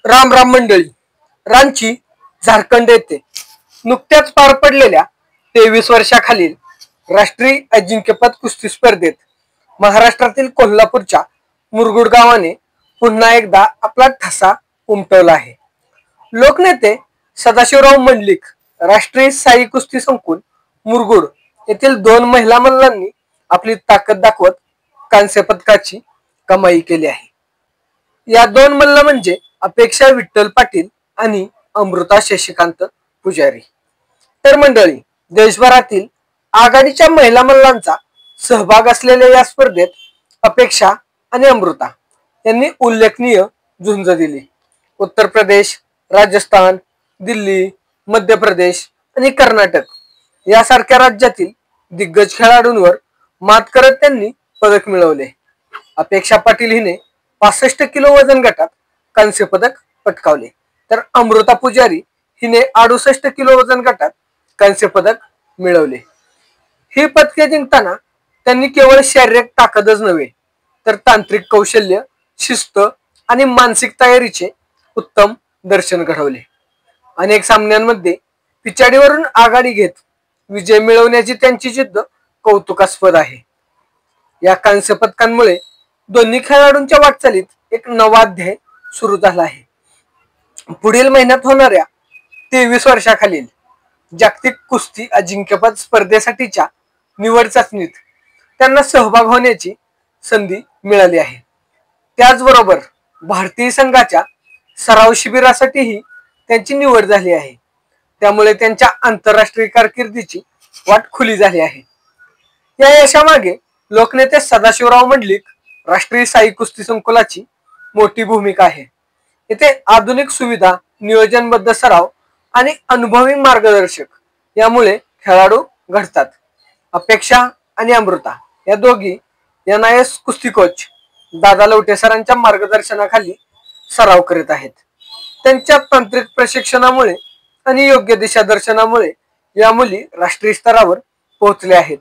राम राम मंडळी. रांची झारखंड येथे नुकत्याच पार पडलेल्या 23 वर्षाखालील राष्ट्रीय अजिंक्यपद कुस्ती स्पर्धेत महाराष्ट्रातील कोल्हापूरच्या मुरगुड गावाने पुन्हा एकदा आपला ठसा उमटवला आहे. लोकनेते सदाशिवराव मंडलिक राष्ट्रीय साई कुस्ती संकुल मुरगुड येथील 2 महिला मल्लांनी आपली ताकद दाखवत कांस्य पदकाची कमाई केली आहे. या 2 मल्ल म्हणजे अपेक्षा विठ्ठल पाटील आणि अमृता शशिकांत पुजारी. तर मंडळी, देशभरातील आघाडीच्या महिला मल्लांचा सहभाग असलेल्या या स्पर्धेत अपेक्षा आणि अमृता यांनी उल्लेखनीय झुंज दिली. उत्तर प्रदेश, राजस्थान, दिल्ली, मध्य प्रदेश आणि कर्नाटक यासारख्या राज्यातील दिग्गज खेळाडूंवर मात करत त्यांनी पदक मिळवले. अपेक्षा पाटील हिने 65 किलो वजन गटात कांस्य पदक पटकावले, तर अमृता पुजारी हिने 68 किलो वजन गटात कांस्य पदक मिळवले. ही पदके जिंकताना त्यांनी केवळ शारीरिक ताकदच नव्हे तर तांत्रिक कौशल्य, शिस्त आणि मानसिक तयारीचे उत्तम दर्शन घडवले. अनेक सामन्यांमध्ये पिछाडीवरून आघाडी घेत विजय मिळवण्याची त्यांची जिद्द कौतुकास्पद आहे. या कांस्य पदकांमुळे दोन्ही खेळाडूंच्या वाटचालीत एक नवा अध्याय सुरू झाला आहे. पुढील महिन्यात होणाऱ्या 23 वर्षाखालील जागतिक कुस्ती अजिंक्यपद स्पर्धेसाठीच्या निवड चाचणीत त्यांना सहभाग होण्याची संधी मिळाली आहे. त्याचबरोबर भारतीय संघाच्या सराव शिबिरासाठीही त्यांची निवड झाली आहे. त्यामुळे त्यांच्या आंतरराष्ट्रीय कारकिर्दीची वाट खुली झाली आहे. या यशामागे लोकनेते सदाशिवराव मंडलिक राष्ट्रीय साई कुस्ती संकुलाची मोठी भूमिका आहे. येथे आधुनिक सुविधा, नियोजनबद्ध सराव आणि अनुभवी मार्गदर्शक यामुळे खेळाडू घडतात. अपेक्षा आणि अमृता या दोघी NIS कुस्ती कोच दादा लवटे सरांच्या मार्गदर्शनाखाली सराव करीत आहेत. त्यांच्या तांत्रिक प्रशिक्षणामुळे आणि योग्य दिशादर्शनामुळे या मुली राष्ट्रीय स्तरावर पोहोचल्या आहेत.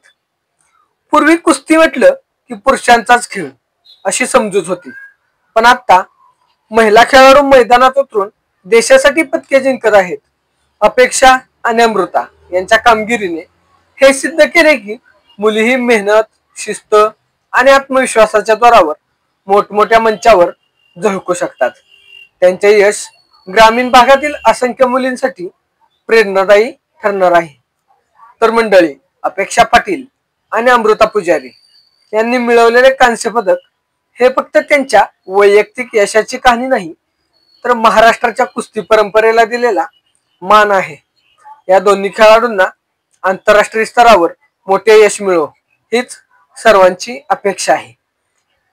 पूर्वी कुस्ती म्हटलं की पुरुषांचाच खेळ अशी समजूत होती, पण आता महिला खेळाडू मैदानात उतरून देशासाठी पदके जिंकत आहेत. अपेक्षा आणि अमृता यांच्या कामगिरीने हे सिद्ध केले की मुलीही मेहनत, शिस्त आणि आत्मविश्वासाच्या जोरावर मोठमोठ्या मंचावर झळकू शकतात. त्यांचे यश ग्रामीण भागातील असंख्य मुलींसाठी प्रेरणादायी ठरणार आहे. तर मंडळी, अपेक्षा पाटील आणि अमृता पुजारी यांनी मिळवलेले कांस्य पदक हे फक्त त्यांच्या वैयक्तिक यशाची कहाणी नाही, तर महाराष्ट्राच्या कुस्ती परंपरेला दिलेला मान आहे. या दोन्ही खेळाडूंना आंतरराष्ट्रीय स्तरावर मोठे यश मिळो हीच सर्वांची अपेक्षा आहे.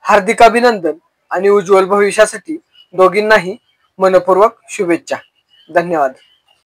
हार्दिक अभिनंदन आणि उज्ज्वल भविष्यासाठी दोघींनाही मनपूर्वक शुभेच्छा. धन्यवाद.